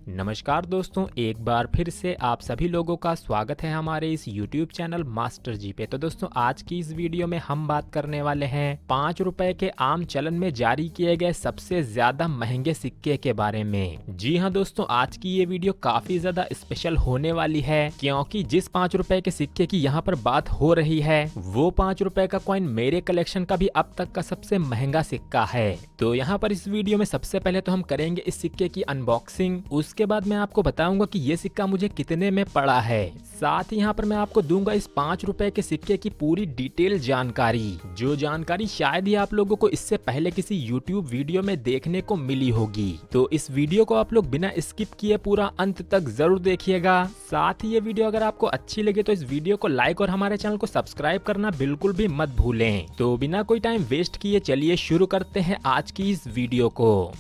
नमस्कार दोस्तों, एक बार फिर से आप सभी लोगों का स्वागत है हमारे इस YouTube चैनल मास्टर जी पे। तो दोस्तों, आज की इस वीडियो में हम बात करने वाले हैं 5 रुपए के आम चलन में जारी किए गए सबसे ज्यादा महंगे सिक्के के बारे में। जी हाँ दोस्तों, आज की ये वीडियो काफी ज्यादा स्पेशल होने वाली है, क्योंकि जिस 5 रुपए के सिक्के की यहाँ पर बात हो रही है वो 5 रुपए का कॉइन मेरे कलेक्शन का भी अब तक का सबसे महंगा सिक्का है। तो यहाँ पर इस वीडियो में सबसे पहले तो हम करेंगे इस सिक्के की अनबॉक्सिंग, उसके बाद मैं आपको बताऊंगा कि ये सिक्का मुझे कितने में पड़ा है। साथ ही यहाँ पर मैं आपको दूंगा इस 5 रुपए के सिक्के की पूरी डिटेल जानकारी, जो जानकारी शायद ही आप लोगों को इससे पहले किसी YouTube वीडियो में देखने को मिली होगी। तो इस वीडियो को आप लोग बिना स्किप किए पूरा अंत तक जरूर देखिएगा। साथ ही ये वीडियो अगर आपको अच्छी लगे तो इस वीडियो को लाइक और हमारे चैनल को सब्सक्राइब करना बिल्कुल भी मत भूलें। तो बिना कोई टाइम वेस्ट किए चलिए शुरू करते हैं आज की इस वीडियो को।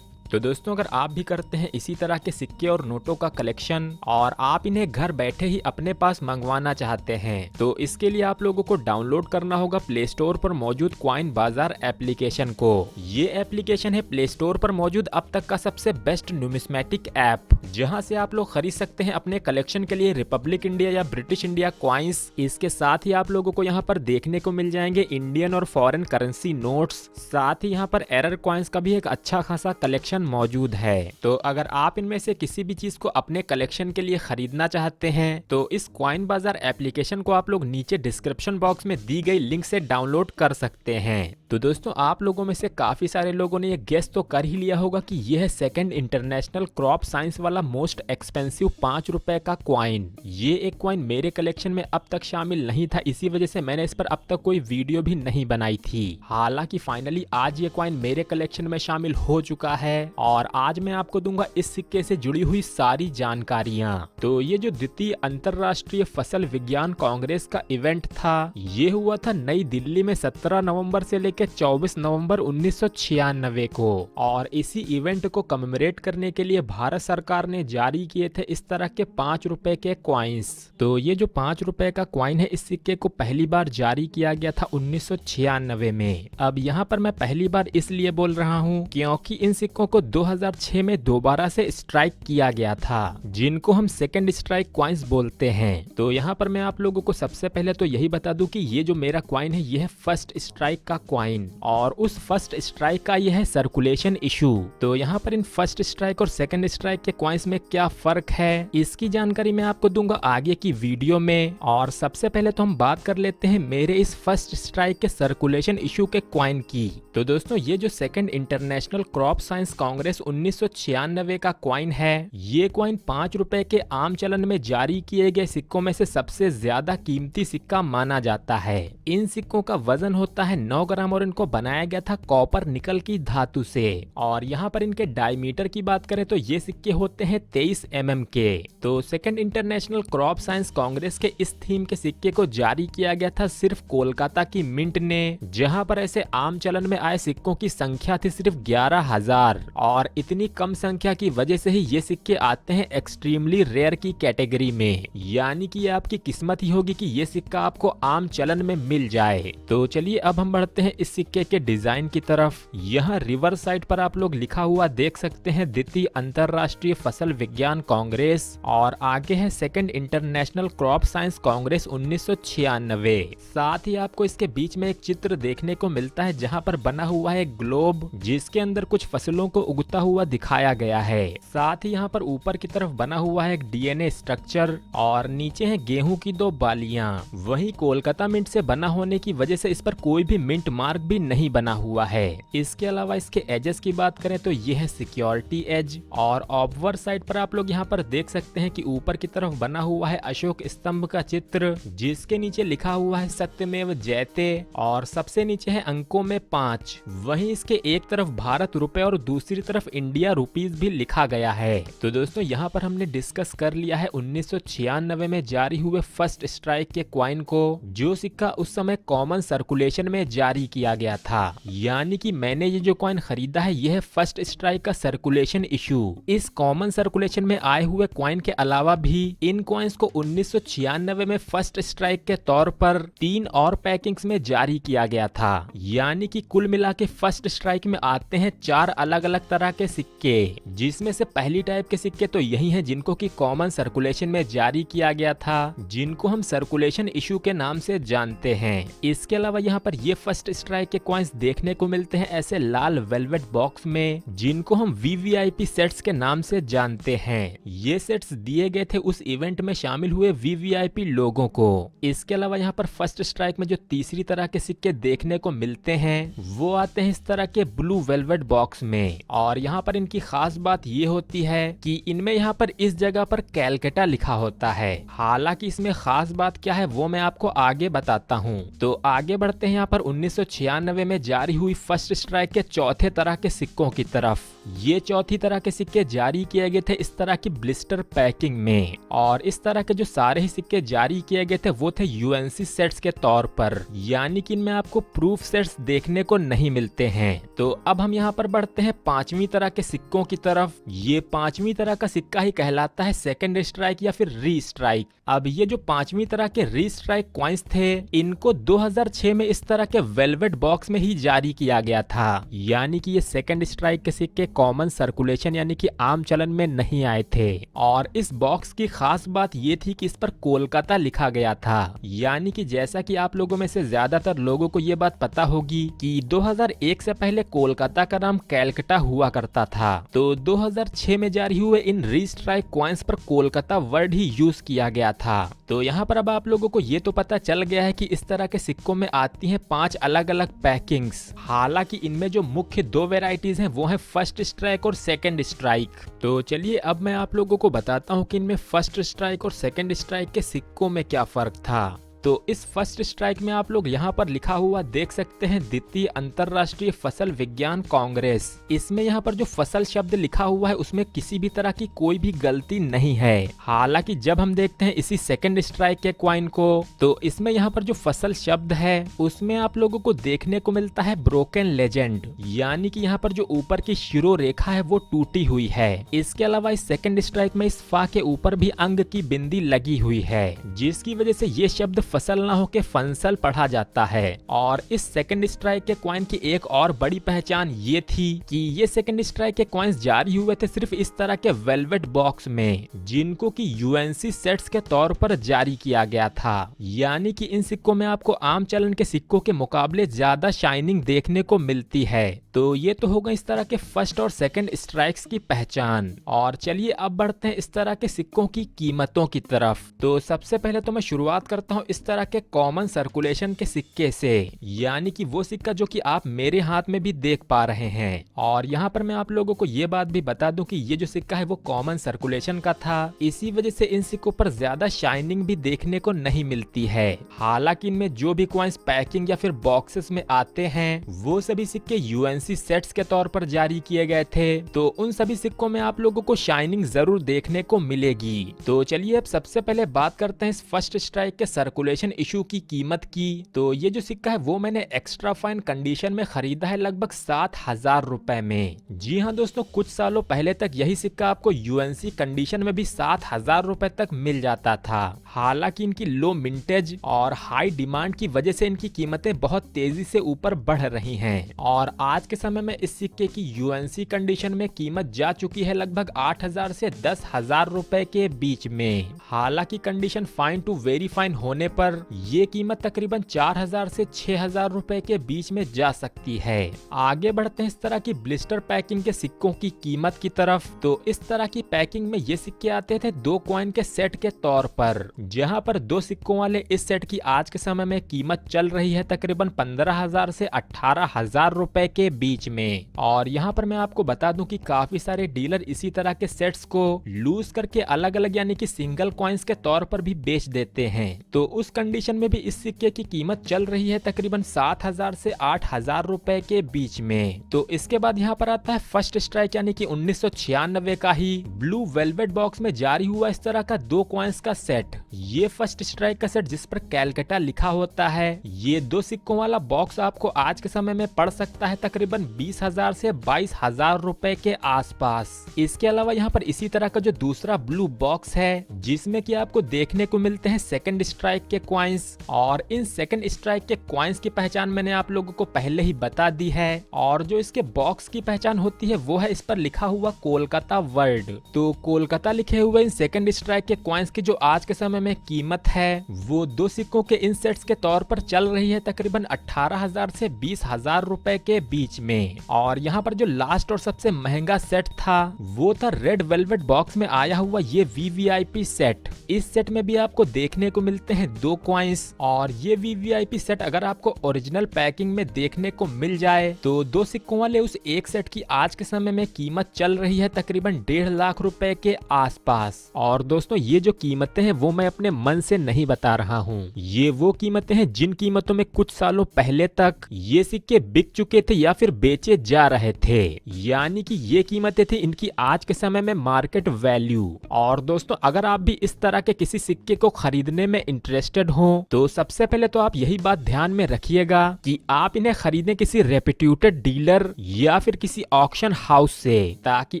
तो दोस्तों, अगर आप भी करते हैं इसी तरह के सिक्के और नोटों का कलेक्शन और आप इन्हें घर बैठे ही अपने पास मंगवाना चाहते हैं, तो इसके लिए आप लोगों को डाउनलोड करना होगा प्ले स्टोर पर मौजूद कॉइन बाजार एप्लीकेशन को। ये एप्लीकेशन है प्ले स्टोर पर मौजूद अब तक का सबसे बेस्ट न्यूमिस्मेटिक ऐप, जहां से आप लोग खरीद सकते हैं अपने कलेक्शन के लिए रिपब्लिक इंडिया या ब्रिटिश इंडिया कॉइन्स। इसके साथ ही आप लोगों को यहाँ पर देखने को मिल जाएंगे इंडियन और फॉरेन करेंसी नोट्स। साथ ही यहाँ पर एरर कॉइन्स का भी एक अच्छा खासा कलेक्शन मौजूद है। तो अगर आप इनमें से किसी भी चीज को अपने कलेक्शन के लिए खरीदना चाहते हैं तो इस कॉइन बाजार एप्लीकेशन को आप लोग नीचे डिस्क्रिप्शन बॉक्स में दी गई लिंक से डाउनलोड कर सकते हैं। तो दोस्तों, आप लोगों में से काफी सारे लोगों ने ये गेस तो कर ही लिया होगा कि यह है सेकंड इंटरनेशनल क्रॉप साइंस वाला मोस्ट एक्सपेंसिव 5 रुपए का कॉइन। ये एक कॉइन मेरे कलेक्शन में अब तक शामिल नहीं था, इसी वजह से मैंने इस पर अब तक कोई वीडियो भी नहीं बनाई थी। हालांकि फाइनली आज ये कॉइन मेरे कलेक्शन में शामिल हो चुका है और आज मैं आपको दूंगा इस सिक्के से जुड़ी हुई सारी जानकारियां। तो ये जो द्वितीय अंतरराष्ट्रीय फसल विज्ञान कांग्रेस का इवेंट था, ये हुआ था नई दिल्ली में 17 नवंबर से लेकर 24 नवंबर 1996 को, और इसी इवेंट को कमेमोरेट करने के लिए भारत सरकार ने जारी किए थे इस तरह के 5 रुपए के कॉइन्स। तो ये जो 5 रुपए का कॉइन है, इस सिक्के को पहली बार जारी किया गया था 1996 में। अब यहाँ पर मैं पहली बार इसलिए बोल रहा हूँ क्योंकि इन सिक्कों को 2006 में दोबारा से स्ट्राइक किया गया था, जिनको हम सेकंड स्ट्राइक कॉइन्स बोलते हैं। तो यहाँ पर मैं आप लोगों को सबसे पहले तो यही बता दूं कि ये जो मेरा कॉइन है ये है फर्स्ट स्ट्राइक का कॉइन, और उस फर्स्ट स्ट्राइक का ये है सर्कुलेशन इशू। तो यहाँ पर इन फर्स्ट स्ट्राइक और सेकंड स्ट्राइक के कॉइन्स में क्या फर्क है, इसकी जानकारी मैं आपको दूंगा आगे की वीडियो में। और सबसे पहले तो हम बात कर लेते हैं मेरे इस फर्स्ट स्ट्राइक के सर्कुलेशन इशू के कॉइन की। तो दोस्तों, ये जो second international crop science Congress 1996 का कॉइन है, ये कॉइन 5 रुपए के आम चलन में जारी किए गए सिक्कों में से सबसे ज्यादा कीमती सिक्का माना जाता है। इन सिक्कों का वजन होता है 9 ग्राम और इनको बनाया गया था कॉपर निकल की धातु से। और यहाँ पर इनके डायमीटर की बात करें तो ये सिक्के होते हैं 23 mm के। तो second international crop science Congress के इस थीम के सिक्के को जारी किया गया था सिर्फ कोलकाता की मिंट ने, जहाँ पर ऐसे आम चलन में आए सिक्कों की संख्या थी सिर्फ 11,000, और इतनी कम संख्या की वजह से ही ये सिक्के आते हैं एक्सट्रीमली रेयर की कैटेगरी में। यानी कि ये आपकी किस्मत ही होगी कि ये सिक्का आपको आम चलन में मिल जाए। तो चलिए अब हम बढ़ते हैं इस सिक्के के डिजाइन की तरफ। यहाँ रिवर साइड पर आप लोग लिखा हुआ देख सकते हैं द्वितीय अंतरराष्ट्रीय फसल विज्ञान कांग्रेस, और आगे है second international crop science Congress 1996। साथ ही आपको इसके बीच में एक चित्र देखने को मिलता है जहाँ पर बना हुआ है एक ग्लोब, जिसके अंदर कुछ फसलों को उगता हुआ दिखाया गया है। साथ ही यहाँ पर ऊपर की तरफ बना हुआ है एक डीएनए स्ट्रक्चर, और नीचे है गेहूं की 2 बालियां। वहीं कोलकाता मिंट से बना होने की वजह से इस पर कोई भी मिंट मार्क भी नहीं बना हुआ है। इसके अलावा इसके एजेस की बात करें तो ये है सिक्योरिटी एज, और ऑब्वर साइड पर आप लोग यहाँ पर देख सकते हैं कि ऊपर की तरफ बना हुआ है अशोक स्तंभ का चित्र, जिसके नीचे लिखा हुआ है सत्यमेव जयते, और सबसे नीचे है अंकों में 5। वहीं इसके एक तरफ भारत रुपए और दूसरी तरफ इंडिया रुपीज भी लिखा गया है। तो दोस्तों, यहाँ पर हमने डिस्कस कर लिया है 1996 में जारी हुए फर्स्ट स्ट्राइक के कॉइन को, जो सिक्का उस समय कॉमन सर्कुलेशन में जारी किया गया था। यानी कि मैंने ये जो कॉइन खरीदा है यह है फर्स्ट स्ट्राइक का सर्कुलेशन इशू। इस कॉमन सर्कुलेशन में आए हुए कॉइन के अलावा भी इन कॉइन्स को 1996 में फर्स्ट स्ट्राइक के तौर पर 3 और पैकिंग्स में जारी किया गया था। यानी कि कुल मिला के फर्स्ट स्ट्राइक में आते हैं 4 अलग अलग तरह के सिक्के, जिसमें से पहली टाइप के सिक्के तो यही हैं जिनको कि कॉमन सर्कुलेशन में जारी किया गया था, जिनको हम सर्कुलेशन इशू के नाम से जानते हैं। इसके अलावा यहाँ पर ये फर्स्ट स्ट्राइक के कॉइंस देखने को मिलते हैं ऐसे लाल वेलवेट बॉक्स में, जिनको हम वीवीआईपी सेट्स के नाम से जानते हैं। ये सेट्स दिए गए थे उस इवेंट में शामिल हुए वीवीआईपी लोगों को। इसके अलावा यहाँ पर फर्स्ट स्ट्राइक में जो तीसरी तरह के सिक्के देखने को मिलते हैं वो आते हैं इस तरह के ब्लू वेलवेट बॉक्स में, और यहाँ पर इनकी खास बात ये होती है कि इनमें यहाँ पर इस जगह पर कैलकाटा लिखा होता है। हालांकि इसमें खास बात क्या है वो मैं आपको आगे बताता हूँ। तो आगे बढ़ते हैं यहाँ पर 1996 में जारी हुई फर्स्ट स्ट्राइक के चौथे तरह के सिक्कों की तरफ। ये चौथी तरह के सिक्के जारी किए गए थे इस तरह की ब्लिस्टर पैकिंग में, और इस तरह के जो सारे ही सिक्के जारी किए गए थे वो थे यूएनसी सेट्स के तौर पर, यानी कि इनमें आपको प्रूफ सेट्स देखने को नहीं मिलते हैं। तो अब हम यहाँ पर बढ़ते हैं पांचवी तरह के सिक्कों की तरफ। ये पांचवी तरह का सिक्का ही कहलाता है सेकंड स्ट्राइक या फिर री स्ट्राइक। अब ये जो पांचवी तरह के री स्ट्राइक कॉइंस थे इनको 2006 में इस तरह के वेलवेट बॉक्स में ही जारी किया गया था, यानी कि ये सेकंड स्ट्राइक के सिक्के कॉमन सर्कुलेशन यानी कि आम चलन में नहीं आए थे। और इस बॉक्स की खास बात ये थी कि इस पर कोलकाता लिखा गया था, यानी कि जैसा कि आप लोगों में से ज्यादातर लोगों को ये बात पता होगी कि 2001 से पहले कोलकाता का नाम कैलकाटा हुआ करता था। तो 2006 में जारी हुए इन री स्ट्राइक कॉइंस पर कोलकाता वर्ड ही यूज किया गया था। तो यहाँ पर अब आप लोगों को ये तो पता चल गया है कि इस तरह के सिक्कों में आती हैं 5 अलग अलग पैकिंग्स। हालांकि इनमें जो मुख्य 2 वेराइटीज हैं वो है फर्स्ट स्ट्राइक और सेकंड स्ट्राइक। तो चलिए अब मैं आप लोगों को बताता हूँ कि इनमें फर्स्ट स्ट्राइक और सेकंड स्ट्राइक के सिक्कों में क्या फर्क था। तो इस फर्स्ट स्ट्राइक में आप लोग यहाँ पर लिखा हुआ देख सकते हैं द्वितीय अंतरराष्ट्रीय फसल विज्ञान कांग्रेस। इसमें यहाँ पर जो फसल शब्द लिखा हुआ है उसमें किसी भी तरह की कोई भी गलती नहीं है। हालांकि जब हम देखते हैं इसी सेकंड स्ट्राइक के कॉइन को तो इसमें यहाँ पर जो फसल शब्द है उसमें आप लोगों को देखने को मिलता है ब्रोकन लेजेंड, यानी कि यहाँ पर जो ऊपर की शिरो रेखा है वो टूटी हुई है। इसके अलावा इस सेकंड स्ट्राइक में इस फा के ऊपर भी अंग की बिंदी लगी हुई है, जिसकी वजह से ये शब्द फसल ना होके फंसल पढ़ा जाता है। और इस सेकंड स्ट्राइक के कॉइन की एक और बड़ी पहचान ये थी कि ये सेकंड स्ट्राइक के कॉइन्स जारी हुए थे सिर्फ इस तरह के वेलवेट बॉक्स में, जिनको कि यूएनसी सेट्स के तौर पर जारी किया गया था। यानी कि इन सिक्कों में आपको आम चलन के सिक्कों के मुकाबले ज्यादा शाइनिंग देखने को मिलती है। तो ये तो होगा इस तरह के फर्स्ट और सेकंड स्ट्राइक्स की पहचान। और चलिए अब बढ़ते हैं इस तरह के सिक्कों की कीमतों की तरफ। तो सबसे पहले तो मैं शुरुआत करता हूँ इस तरह के कॉमन सर्कुलेशन के सिक्के से, यानी कि वो सिक्का जो कि आप मेरे हाथ में भी देख पा रहे हैं। और यहाँ पर मैं आप लोगों को ये बात भी बता दूं कि ये जो सिक्का है वो कॉमन सर्कुलेशन का था, इसी वजह से इन सिक्कों पर ज्यादा शाइनिंग भी देखने को नहीं मिलती है। हालांकि इनमें जो भी कॉइन्स पैकिंग या फिर बॉक्सेस में आते हैं वो सभी सिक्के यूएनसी सेट्स के तौर पर जारी किए गए थे, तो उन सभी सिक्कों में आप लोगों को शाइनिंग जरूर देखने को मिलेगी। तो चलिए अब सबसे पहले बात करते हैं इस फर्स्ट स्ट्राइक के सर्कुलेशन इशू की कीमत की। तो ये जो सिक्का है वो मैंने एक्स्ट्रा फाइन कंडीशन में खरीदा है लगभग 7,000 रुपए में। जी हाँ दोस्तों, कुछ सालों पहले तक यही सिक्का आपको यूएनसी कंडीशन में भी 7,000 रुपए तक मिल जाता था। हालांकि इनकी लो मिंटेज और हाई डिमांड की वजह से इनकी कीमतें बहुत तेजी से ऊपर बढ़ रही हैं, और आज के समय में इस सिक्के की यूएनसी कंडीशन में कीमत जा चुकी है लगभग 8,000 से 10,000 रुपए के बीच में। हालांकि condition fine to very fine होने पर ये कीमत तकरीबन 4,000 से 6,000 रुपए के बीच में जा सकती है। आगे बढ़ते हैं इस तरह की ब्लिस्टर पैकिंग के सिक्कों की कीमत की तरफ। तो इस तरह की पैकिंग में ये सिक्के आते थे 2 कॉइन के सेट के तौर पर, जहां पर 2 सिक्कों वाले इस सेट की आज के समय में कीमत चल रही है तकरीबन 15,000 से 18,000 रुपए के बीच में। और यहाँ पर मैं आपको बता दूं कि काफी सारे डीलर इसी तरह के सेट्स को लूज करके अलग अलग यानी कि सिंगल कॉइन्स के तौर पर भी बेच देते हैं। तो उस कंडीशन में भी इस सिक्के की कीमत चल रही है तकरीबन 7,000 से 8,000 रुपए के बीच में। तो इसके बाद यहाँ पर आता है फर्स्ट स्ट्राइक यानी कि 1996 का ही ब्लू वेलवेट बॉक्स में जारी हुआ इस तरह का 2 कॉइन्स का सेट। ये फर्स्ट स्ट्राइक का सेट जिस पर कैलकाटा लिखा होता है, ये 2 सिक्कों वाला बॉक्स आपको आज के समय में पड़ सकता है तकरीबन 20,000 से 22,000 रुपए के आसपास। इसके अलावा यहाँ पर इसी तरह का जो दूसरा ब्लू बॉक्स है जिसमें कि आपको देखने को मिलते हैं सेकंड स्ट्राइक के कॉइन्स। और इन सेकंड स्ट्राइक के कॉइन्स की पहचान मैंने आप लोगों को पहले ही बता दी है। और जो इसके बॉक्स की पहचान होती है वो है इस पर लिखा हुआ कोलकाता वर्ल्ड। तो कोलकाता लिखे हुए इन सेकंड स्ट्राइक के कॉइन्स की जो आज के समय में कीमत है वो 2 सिक्कों के इन सेट्स के तौर पर चल रही है तकरीबन 18,000 से 20,000 रुपए के बीच में। और यहाँ पर जो लास्ट और सबसे महंगा सेट था वो था रेड वेलवेट बॉक्स में आया हुआ ये वीवीआईपी सेट। इस सेट में भी आपको देखने को मिलते हैं 2 कॉइन्स। और ये वीवीआईपी सेट अगर आपको ओरिजिनल पैकिंग में देखने को मिल जाए तो 2 सिक्कों वाले उस एक सेट की आज के समय में कीमत चल रही है तकरीबन 1.5 लाख रुपए के आसपास। और दोस्तों ये जो कीमतें हैं वो मैं अपने मन से नहीं बता रहा हूँ, ये वो कीमतें हैं जिन कीमतों में कुछ सालों पहले तक ये सिक्के बिक चुके थे या फिर बेचे जा रहे थे। यानी कि ये कीमतें थी इनकी आज के समय में मार्केट वैल्यू। और दोस्तों अगर आप भी इस तरह के किसी सिक्के को खरीदने में इंटरेस्टेड हो तो सबसे पहले तो आप यही बात ध्यान में रखिएगा कि आप इन्हें खरीदें किसी रेप्यूटेड डीलर या फिर किसी ऑक्शन हाउस से, ताकि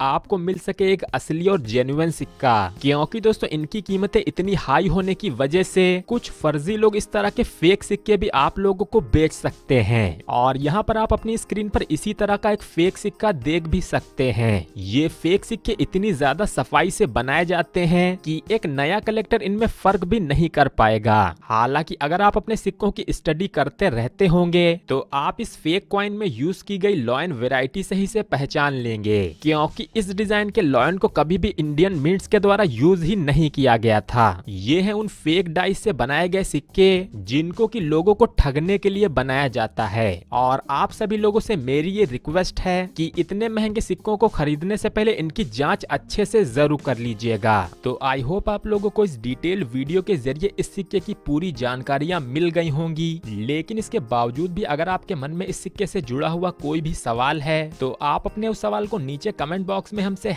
आपको मिल सके एक असली और जेन्युइन सिक्का। क्योंकि दोस्तों इनकी कीमतें इतनी हाई होने की वजह से कुछ फर्जी लोग इस तरह के फेक सिक्के भी आप लोगों को बेच सकते हैं। और यहाँ पर आप अपनी स्क्रीन पर इसी तरह का एक फेक सिक्का देख भी सकते हैं। ये फेक सिक्के इतनी ज्यादा सफाई से बनाए जाते हैं कि एक नया कलेक्टर इनमें फर्क भी नहीं कर पाएगा। हालांकि अगर आप अपने सिक्कों की स्टडी करते रहते होंगे तो आप इस फेक कॉइन में यूज की गई लॉयन वैरायटी से ही से पहचान लेंगे, क्योंकि इस डिजाइन के लॉयन को कभी भी इंडियन मिंट्स के द्वारा यूज ही नहीं किया गया था। ये है उन फेक डाइस से बनाए गए सिक्के जिनको कि लोगों को ठगने के लिए बनाया जाता है। और आप सभी लोगों से मेरी ये रिक्वेस्ट है कि इतने महंगे सिक्कों को खरीदने से पहले इनकी जांच अच्छे से जरूर कर लीजिएगा। तो आई होप आप लोगों को इस डिटेल वीडियो के जरिए इस सिक्के की पूरी जानकारियां मिल गई होंगी। लेकिन इसके बावजूद भी अगर आपके मन में इस सिक्के से जुड़ा हुआ कोई भी सवाल है तो आप अपने उस सवाल को नीचे कमेंट बॉक्स में हमसे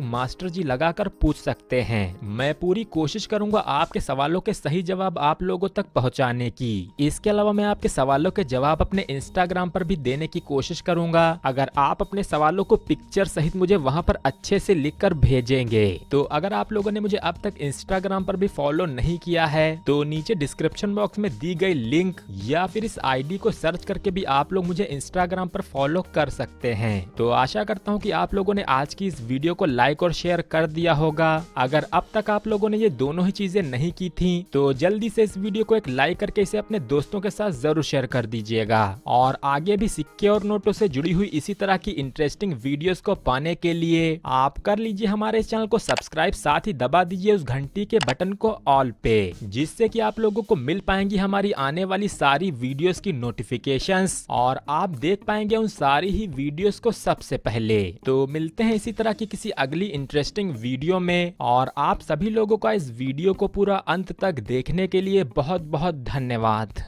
#मास्टरजी लगाकर पूछ सकते हैं। मैं पूरी कोशिश करूंगा आपके सवालों के सही जवाब आप लोगों तक पहुंचाने की। इसके अलावा मैं आपके सवालों के जवाब अपने इंस्टाग्राम पर भी देने की कोशिश करूंगा। अगर आप अपने सवालों को पिक्चर सहित मुझे वहां पर अच्छे से लिखकर भेजेंगे। तो अगर आप लोगों ने मुझे अब तक इंस्टाग्राम पर भी फॉलो नहीं किया है तो नीचे डिस्क्रिप्शन बॉक्स में दी गई लिंक या फिर इस आईडी को सर्च करके भी आप लोग मुझे इंस्टाग्राम पर फॉलो कर सकते हैं। तो आशा करता हूँ कि आप लोगों ने आज की इस वीडियो को लाइक और शेयर कर दिया होगा। अगर अब तक आप लोगों ने ये दोनों ही चीजें नहीं की थी तो जल्दी से इस वीडियो को एक लाइक करके इसे अपने दोस्तों के साथ जरूर शेयर कर दीजिएगा। और आगे भी सिक्के और नोटों से जुड़ी हुई इसी तरह की इंटरेस्टिंग वीडियोस को पाने के लिए आप कर लीजिए हमारे इस चैनल को सब्सक्राइब, साथ ही दबा दीजिए उस घंटी के बटन को ऑल पे, जिससे कि आप लोगों को मिल पाएंगी हमारी आने वाली सारी वीडियोस की नोटिफिकेशंस और आप देख पाएंगे उन सारी ही वीडियोस को सबसे पहले। तो मिलते हैं इसी तरह की किसी अगली इंटरेस्टिंग वीडियो में। और आप सभी लोगों का इस वीडियो को पूरा अंत तक देखने के लिए बहुत बहुत धन्यवाद।